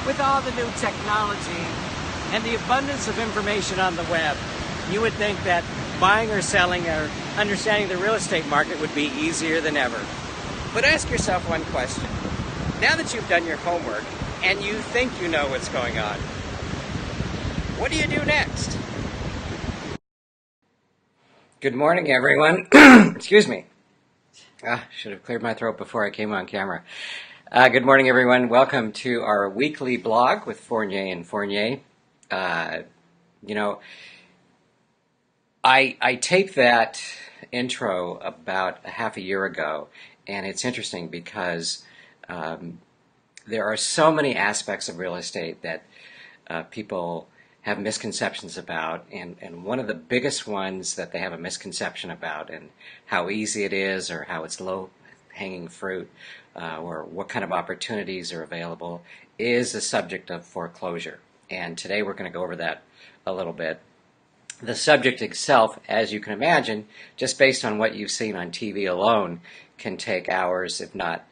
With all the new technology and the abundance of information on the web, you would think that buying or selling or understanding the real estate market would be easier than ever. But ask yourself one question. Now that you've done your homework and you think you know what's going on, what do you do next? Good morning, everyone. Excuse me. Should have cleared my throat before I came on camera. Good morning, everyone. Welcome to our weekly blog with Fournier and Fournier. I taped that intro about a half a year ago, and it's interesting because there are so many aspects of real estate that people have misconceptions about, and one of the biggest ones that they have a misconception about, and how easy it is, or how it's low-hanging fruit, or what kind of opportunities are available, is the subject of foreclosure. And today we're going to go over that a little bit. The subject itself, as you can imagine, just based on what you've seen on TV alone, can take hours, if not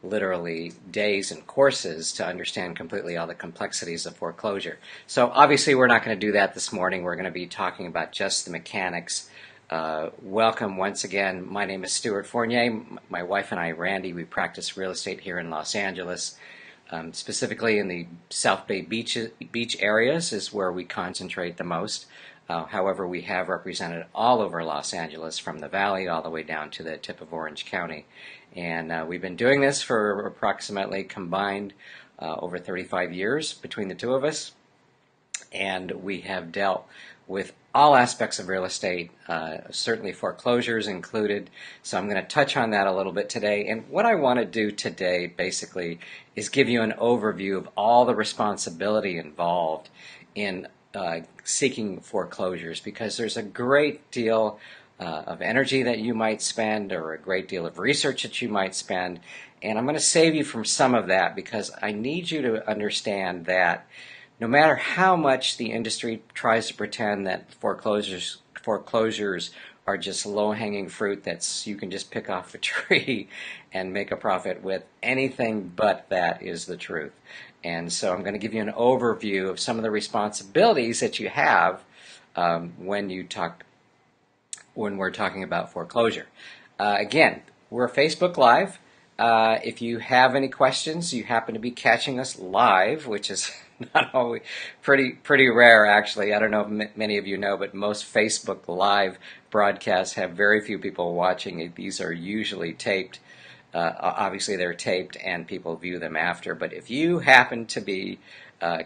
literally days and courses, to understand completely all the complexities of foreclosure. So obviously we're not going to do that this morning. We're going to be talking about just the mechanics. Welcome once again. My name is Stewart Fournier. My wife and I, Randy, we practice real estate here in Los Angeles. Specifically in the South Bay beach areas is where we concentrate the most. However, we have represented all over Los Angeles, from the Valley all the way down to the tip of Orange County. And we've been doing this for approximately combined over 35 years between the two of us. And we have dealt with all aspects of real estate, certainly foreclosures included. So I'm going to touch on that a little bit today. And what I want to do today basically is give you an overview of all the responsibility involved in seeking foreclosures, because there's a great deal of energy that you might spend, or a great deal of research that you might spend. And I'm going to save you from some of that, because I need you to understand that no matter how much the industry tries to pretend that foreclosures are just low-hanging fruit that you can just pick off a tree and make a profit with, anything but that is the truth. And so I'm going to give you an overview of some of the responsibilities that you have when we're talking about foreclosure. Again, we're Facebook Live. If you have any questions, you happen to be catching us live, which is not always pretty rare, actually. I don't know if many of you know, but most Facebook Live broadcasts have very few people watching. These are usually taped. Obviously, they're taped and people view them after. But if you happen to be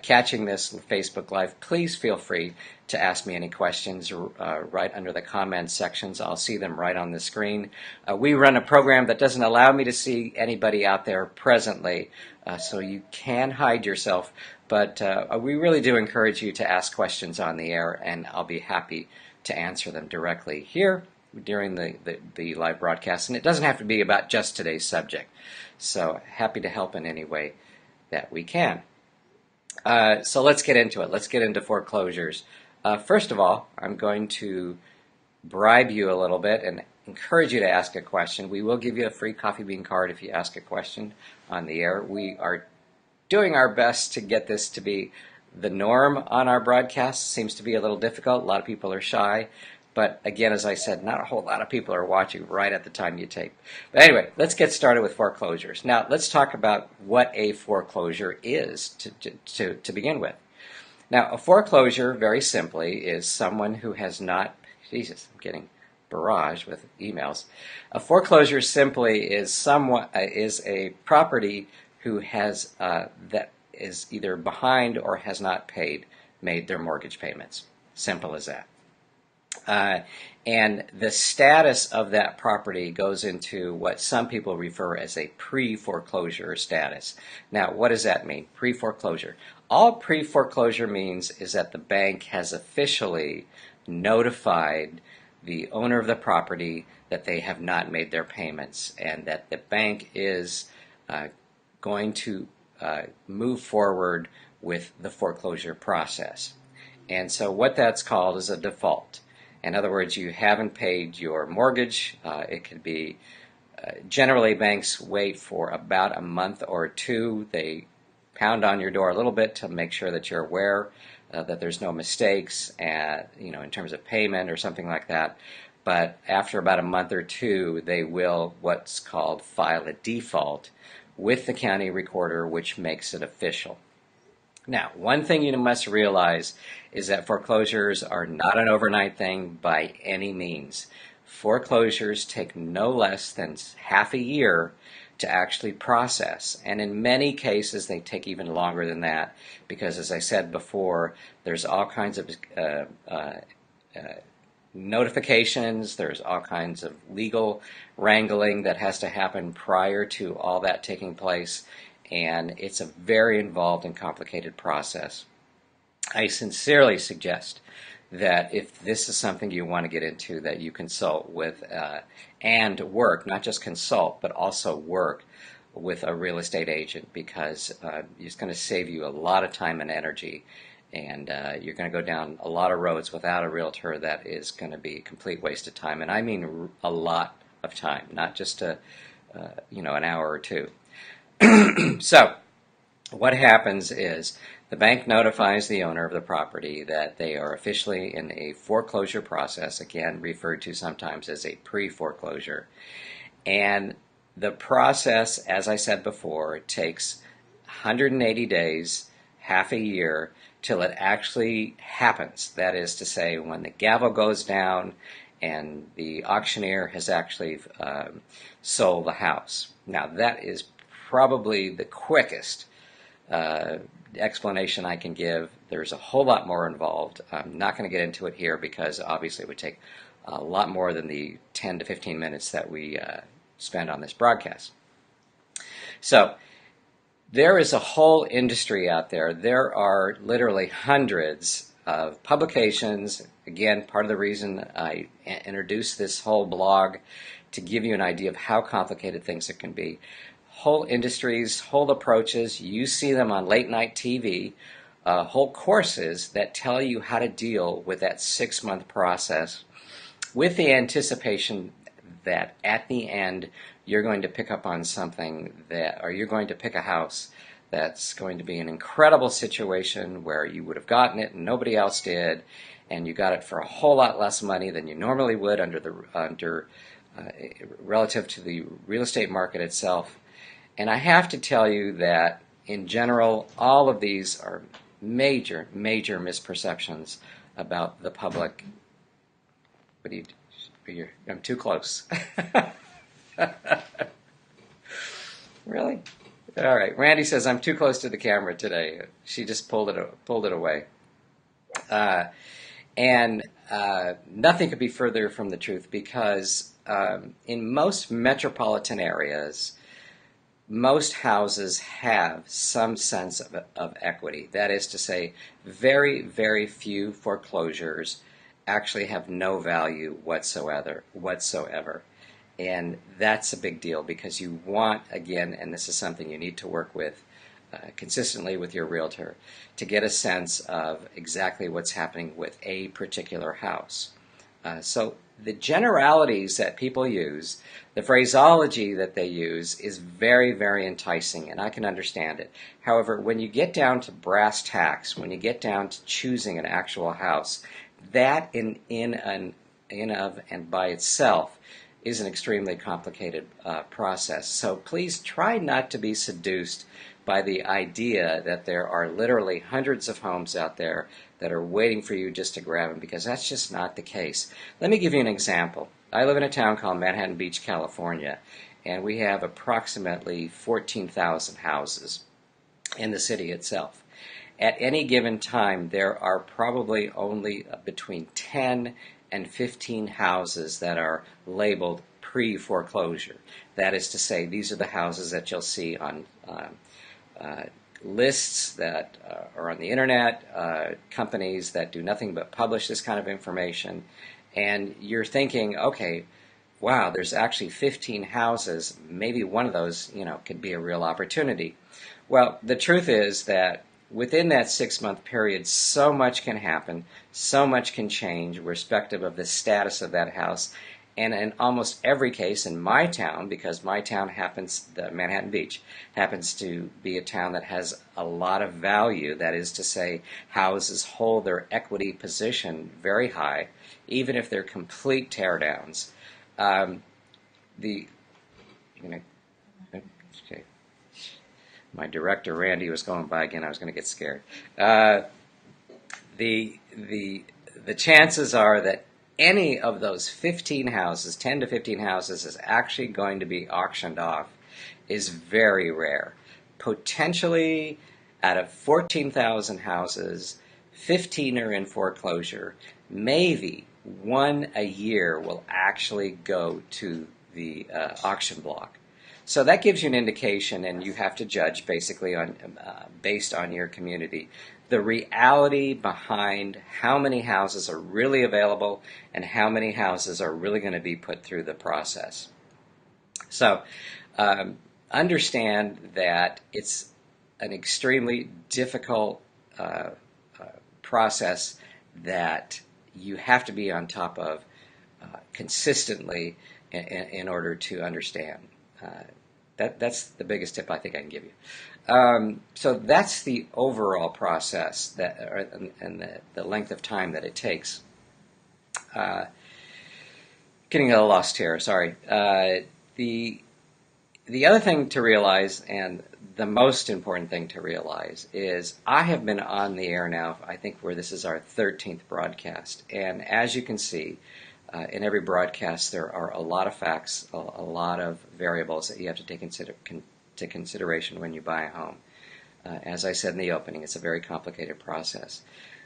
catching this Facebook Live, please feel free to ask me any questions right under the comments sections. I'll see them right on the screen. We run a program that doesn't allow me to see anybody out there presently, so you can hide yourself. But we really do encourage you to ask questions on the air, and I'll be happy to answer them directly here during the live broadcast. And it doesn't have to be about just today's subject. So happy to help in any way that we can. So let's get into it. Let's get into foreclosures. First of all, I'm going to bribe you a little bit and encourage you to ask a question. We will give you a free coffee bean card if you ask a question on the air. We are doing our best to get this to be the norm on our broadcast. Seems to be a little difficult. A lot of people are shy. But again, as I said, not a whole lot of people are watching right at the time you tape. But anyway, let's get started with foreclosures. Now, let's talk about what a foreclosure is to begin with. Now, a foreclosure, very simply, is someone who has not... Jesus, I'm getting barraged with emails. A foreclosure simply is a property who has that is either behind or has not made their mortgage payments. Simple as that. And the status of that property goes into what some people refer as a pre-foreclosure status. Now, what does that mean? Pre-foreclosure. All pre-foreclosure means is that the bank has officially notified the owner of the property that they have not made their payments, and that the bank is going to move forward with the foreclosure process. And so what that's called is a default. In other words, you haven't paid your mortgage. It could be, generally banks wait for about a month or two. They pound on your door a little bit to make sure that you're aware that there's no mistakes, in terms of payment or something like that. But after about a month or two, they will what's called file a default with the county recorder, which makes it official. Now, one thing you must realize is that foreclosures are not an overnight thing by any means. Foreclosures take no less than half a year to actually process, and in many cases they take even longer than that because, as I said before, there's all kinds of notifications, there's all kinds of legal wrangling that has to happen prior to all that taking place, and it's a very involved and complicated process. I sincerely suggest that if this is something you want to get into, that you consult with and work, not just consult, but also work with a real estate agent, because it's going to save you a lot of time and energy, and you're going to go down a lot of roads without a realtor that is going to be a complete waste of time, and I mean a lot of time, not just an hour or two. So what happens is the bank notifies the owner of the property that they are officially in a foreclosure process, again referred to sometimes as a pre-foreclosure. And the process, as I said before, takes 180 days, half a year, till it actually happens. That is to say, when the gavel goes down and the auctioneer has actually sold the house. Now, that is probably the quickest explanation I can give. There's a whole lot more involved. I'm not going to get into it here because obviously it would take a lot more than the 10 to 15 minutes that we spend on this broadcast. So there is a whole industry out there. There are literally hundreds of publications. Again, part of the reason I introduced this whole blog, to give you an idea of how complicated things can be. Whole industries, whole approaches, you see them on late night TV, whole courses that tell you how to deal with that 6-month process, with the anticipation that at the end you're going to pick up on something or you're going to pick a house that's going to be an incredible situation where you would have gotten it and nobody else did, and you got it for a whole lot less money than you normally would relative to the real estate market itself. And I have to tell you that, in general, all of these are major, major misperceptions about the public. What do you? I'm too close. Really? All right. Randy says I'm too close to the camera today. She just pulled it away. And nothing could be further from the truth, because in most metropolitan areas, most houses have some sense of equity. That is to say, very, very few foreclosures actually have no value whatsoever. And that's a big deal, because you want, again, and this is something you need to work with consistently with your realtor, to get a sense of exactly what's happening with a particular house. So the generalities that people use, the phraseology that they use, is very, very enticing, and I can understand it. However, when you get down to brass tacks, when you get down to choosing an actual house, that in of and by itself is an extremely complicated process. So please try not to be seduced by the idea that there are literally hundreds of homes out there that are waiting for you just to grab them, because that's just not the case. Let me give you an example. I live in a town called Manhattan Beach, California, and we have approximately 14,000 houses in the city itself. At any given time, there are probably only between 10 and 15 houses that are labeled pre-foreclosure. That is to say, these are the houses that you'll see on lists that are on the internet, companies that do nothing but publish this kind of information, and you're thinking, okay, wow, there's actually 15 houses, maybe one of those, could be a real opportunity. Well, the truth is that within that 6-month period, so much can happen, so much can change, irrespective of the status of that house, And in almost every case in my town, because my town happens, the Manhattan Beach, happens to be a town that has a lot of value, that is to say, houses hold their equity position very high, even if they're complete teardowns. The you know, okay. My director Randy was going by again. I was going to get scared. The chances are that any of those 15 houses, 10 to 15 houses, is actually going to be auctioned off is very rare. Potentially, out of 14,000 houses, 15 are in foreclosure. Maybe one a year will actually go to the auction block. So that gives you an indication, and you have to judge basically on based on your community, the reality behind how many houses are really available and how many houses are really going to be put through the process. So understand that it's an extremely difficult process that you have to be on top of consistently in order to understand. That's the biggest tip I think I can give you. So that's the overall process and the length of time that it takes. Getting a little lost here, sorry. The other thing to realize, and the most important thing to realize, is I have been on the air now, I think where this is our 13th broadcast. And as you can see, in every broadcast there are a lot of facts, a lot of variables that you have to take into consideration when you buy a home. As I said in the opening, it's a very complicated process.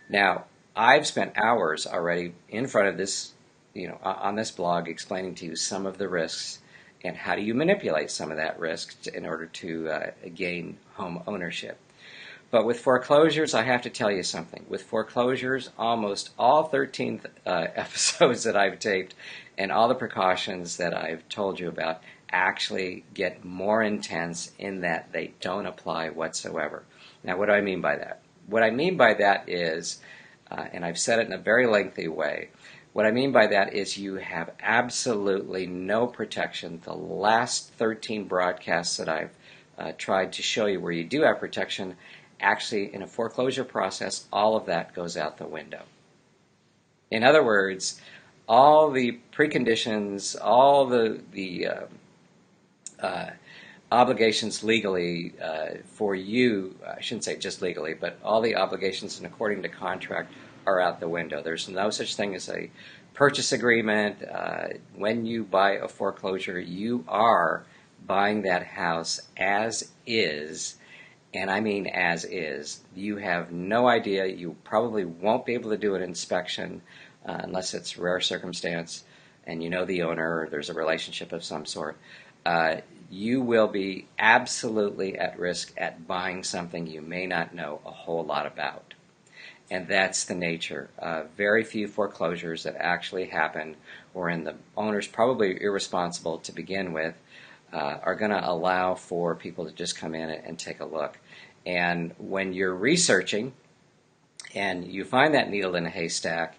Now, I've spent hours already in front of this, on this blog explaining to you some of the risks and how do you manipulate some of that risk in order to gain home ownership. But with foreclosures, I have to tell you something. With foreclosures, almost all 13 episodes that I've taped and all the precautions that I've told you about actually get more intense in that they don't apply whatsoever. Now, what do I mean by that? What I mean by that is, and I've said it in a very lengthy way, what I mean by that is you have absolutely no protection. The last 13 broadcasts that I've tried to show you where you do have protection, actually in a foreclosure process, all of that goes out the window. In other words, all the preconditions, all the obligations legally for you, I shouldn't say just legally, but all the obligations and according to contract are out the window. There's no such thing as a purchase agreement. When you buy a foreclosure, you are buying that house as is, and I mean as is. You have no idea. You probably won't be able to do an inspection unless it's rare circumstance and you know the owner or there's a relationship of some sort. You will be absolutely at risk at buying something you may not know a whole lot about. And that's the nature. Very few foreclosures that actually happen wherein the owner's probably irresponsible to begin with are going to allow for people to just come in and take a look. And when you're researching and you find that needle in a haystack,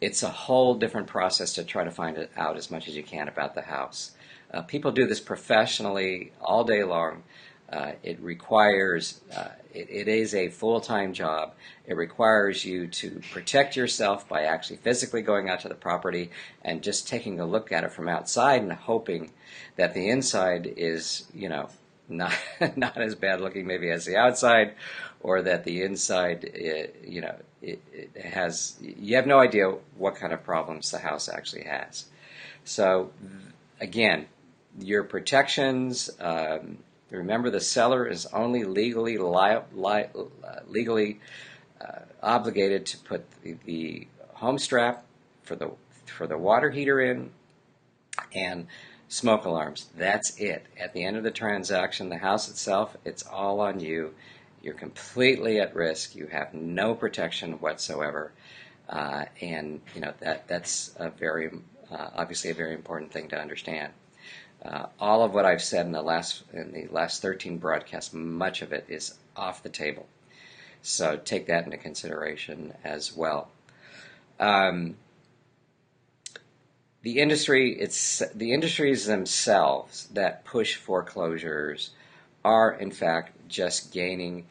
it's a whole different process to try to find out as much as you can about the house. People do this professionally all day long. It requires, it is a full-time job. It requires you to protect yourself by actually physically going out to the property and just taking a look at it from outside and hoping that the inside is, not as bad looking maybe as the outside, or that the inside, it has, you have no idea what kind of problems the house actually has. So, again, your protections, remember, the seller is only legally obligated to put the home strap for the water heater in and smoke alarms. That's it. At the end of the transaction, the house itself, it's all on you. You're completely at risk. You have no protection whatsoever, and that's a very obviously a very important thing to understand. All of what I've said in the last 13 broadcasts, much of it is off the table. So take that into consideration as well. the industries themselves that push foreclosures are in fact just gaining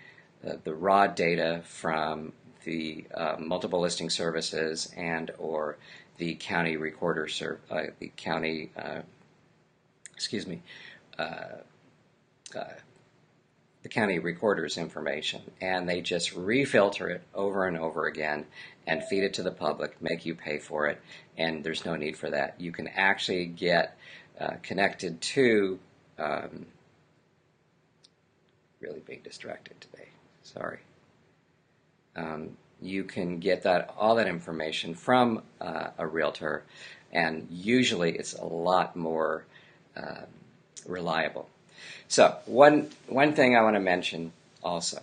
the raw data from the multiple listing services and or the county recorder the county excuse me uh, uh, the county recorder's information, and they just refilter it over and over again and feed it to the public, make you pay for it, and there's no need for that. You can actually get connected to, really being distracted today, sorry. You can get all that information from a realtor, and usually it's a lot more reliable. So one thing I want to mention also.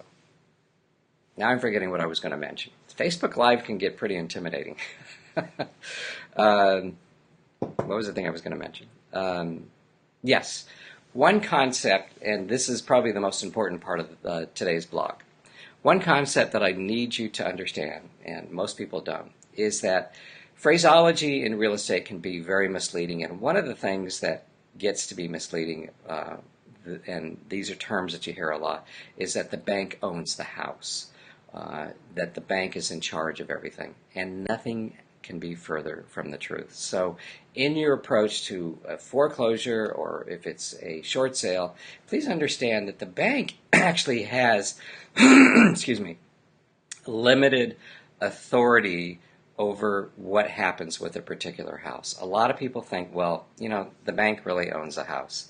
Now I'm forgetting what I was going to mention. Facebook Live can get pretty intimidating. What was the thing I was going to mention? Yes, one concept, and this is probably the most important part of today's blog. One concept that I need you to understand, and most people don't, is that phraseology in real estate can be very misleading, and one of the things that gets to be misleading, and these are terms that you hear a lot, is that the bank owns the house, that the bank is in charge of everything, and nothing can be further from the truth. So in your approach to a foreclosure, or if it's a short sale, please understand that the bank actually has excuse me, limited authority over what happens with a particular house. A lot of people think, well, the bank really owns a house.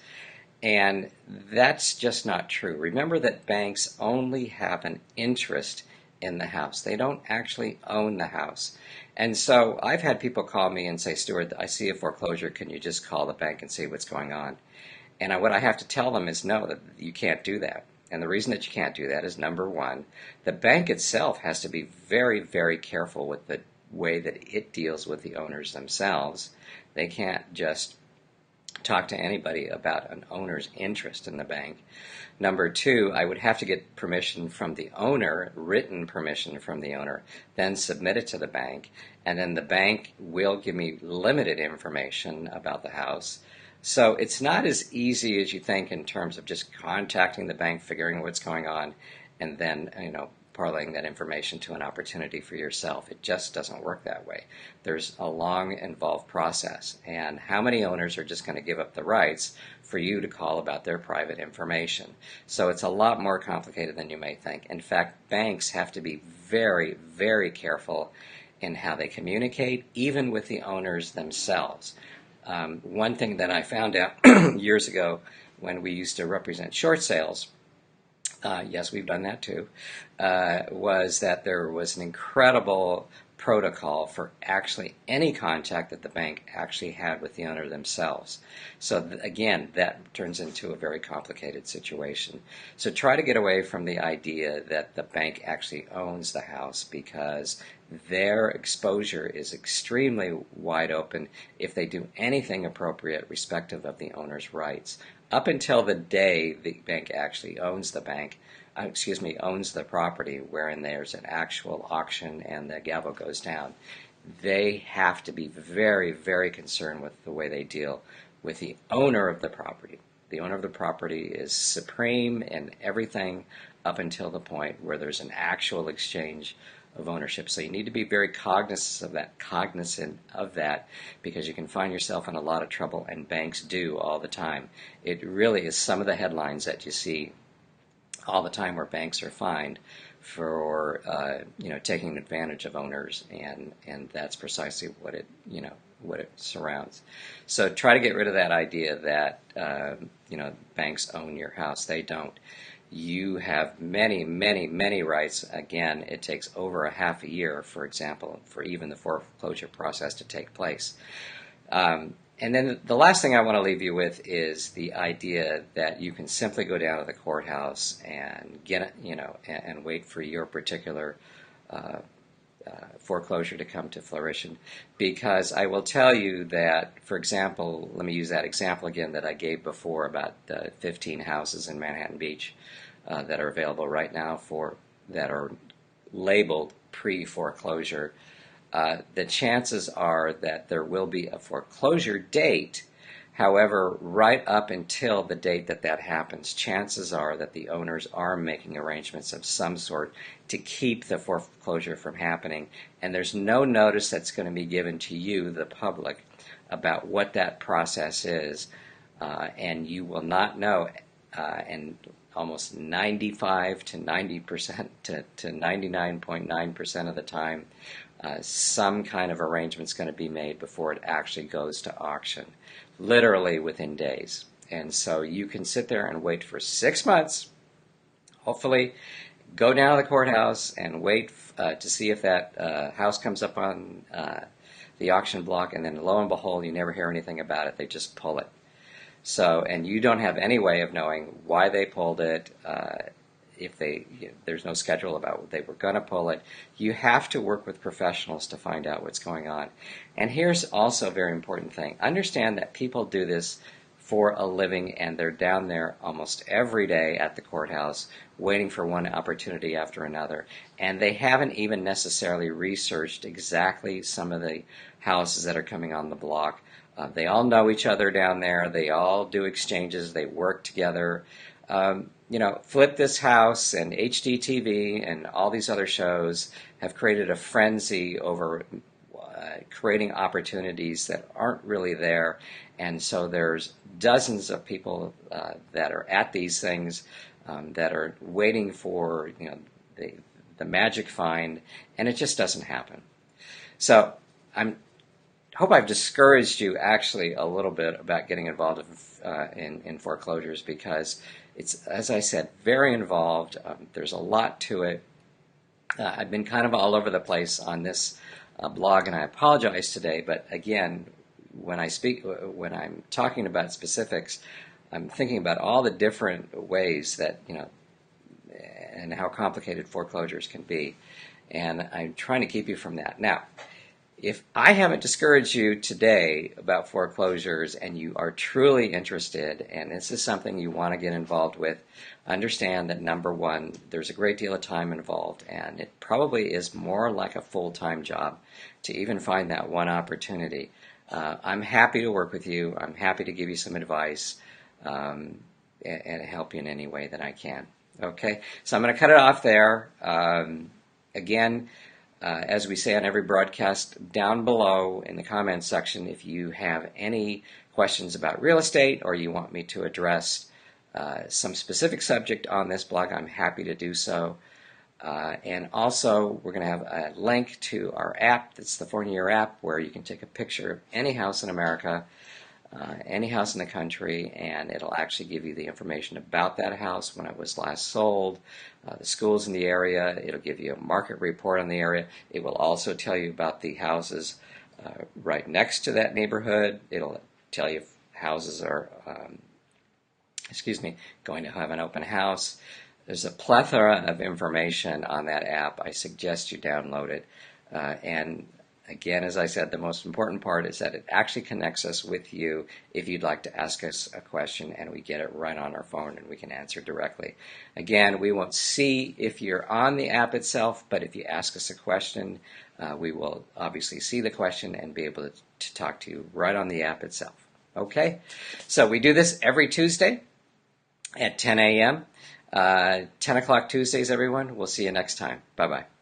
And that's just not true. Remember that banks only have an interest in the house. They don't actually own the house. And so I've had people call me and say, Stewart, I see a foreclosure. Can you just call the bank and see what's going on? And what I have to tell them is no, that you can't do that. And the reason that you can't do that is, number one, the bank itself has to be very, very careful with the way that it deals with the owners themselves. They can't just talk to anybody about an owner's interest in the bank. Number two, I would have to get permission from the owner, written permission from the owner, then submit it to the bank, and then the bank will give me limited information about the house. So it's not as easy as you think in terms of just contacting the bank, figuring what's going on, and then parlaying that information to an opportunity for yourself. It just doesn't work that way. There's a long, involved process, and how many owners are just going to give up the rights for you to call about their private information? So it's a lot more complicated than you may think. In fact, banks have to be very, very careful in how they communicate, even with the owners themselves. One thing that I found out years ago when we used to represent short sales, yes, we've done that too, was that there was an incredible protocol for actually any contact that the bank actually had with the owner themselves. So again, that turns into a very complicated situation. So try to get away from the idea that the bank actually owns the house, because their exposure is extremely wide open if they do anything appropriate respective of the owner's rights. Up until the day the bank actually owns the owns the property, wherein there's an actual auction and the gavel goes down, they have to be very, very concerned with the way they deal with the owner of the property. The owner of the property is supreme in everything up until the point where there's an actual exchange of ownership. So you need to be very cognizant of that, because you can find yourself in a lot of trouble, and banks do all the time. It really is some of the headlines that you see all the time where banks are fined for taking advantage of owners, and that's precisely what it surrounds. So try to get rid of that idea that banks own your house. They don't. You have many, many, many rights. Again, it takes over a half a year, for example, for even the foreclosure process to take place. And then the last thing I want to leave you with is the idea that you can simply go down to the courthouse and get and wait for your particular foreclosure to come to fruition. Because I will tell you that, for example, let me use that example again that I gave before about the 15 houses in Manhattan Beach that are available right now that are labeled pre-foreclosure. the chances are that there will be a foreclosure date. However, right up until the date that that happens, chances are that the owners are making arrangements of some sort to keep the foreclosure from happening, and there's no notice that's going to be given to you, the public, about what that process is, and you will not know, and almost 95 to 90% to 99.9% of the time, some kind of arrangement is going to be made before it actually goes to auction, literally within days. And so you can sit there and wait for 6 months, hopefully go down to the courthouse and wait to see if that house comes up on the auction block, and then lo and behold, you never hear anything about it. They just pull it. So, and you don't have any way of knowing why they pulled it, if there's no schedule about what they were going to pull it. You have to work with professionals to find out what's going on. And here's also a very important thing. Understand that people do this for a living, and they're down there almost every day at the courthouse waiting for one opportunity after another. And they haven't even necessarily researched exactly some of the houses that are coming on the block. They all know each other down there. They all do exchanges. They work together. Flip This House and HGTV and all these other shows have created a frenzy over creating opportunities that aren't really there. And so there's dozens of people that are at these things that are waiting for the magic find, and it just doesn't happen. So I hope I've discouraged you actually a little bit about getting involved in foreclosures, because it's, as I said, very involved. There's a lot to it. I've been kind of all over the place on this blog, and I apologize today, but again, when I'm talking about specifics, I'm thinking about all the different ways that, and how complicated foreclosures can be, and I'm trying to keep you from that. Now, if I haven't discouraged you today about foreclosures and you are truly interested and this is something you want to get involved with, understand that number one, there's a great deal of time involved, and it probably is more like a full-time job to even find that one opportunity. I'm happy to work with you. I'm happy to give you some advice and help you in any way that I can. Okay, so I'm going to cut it off there. Again, as we say on every broadcast, down below in the comments section, if you have any questions about real estate or you want me to address some specific subject on this blog, I'm happy to do so. And also, we're going to have a link to our app. That's the Fournier app, where you can take a picture of any house in America, any house in the country, and it'll actually give you the information about that house, when it was last sold, the schools in the area. It'll give you a market report on the area. It will also tell you about the houses right next to that neighborhood. It'll tell you if houses are, going to have an open house. There's a plethora of information on that app. I suggest you download it. And again, as I said, the most important part is that it actually connects us with you if you'd like to ask us a question, and we get it right on our phone and we can answer directly. Again, we won't see if you're on the app itself, but if you ask us a question, we will obviously see the question and be able to talk to you right on the app itself. Okay? So we do this every Tuesday at 10 a.m. 10 o'clock Tuesdays, everyone. We'll see you next time. Bye-bye.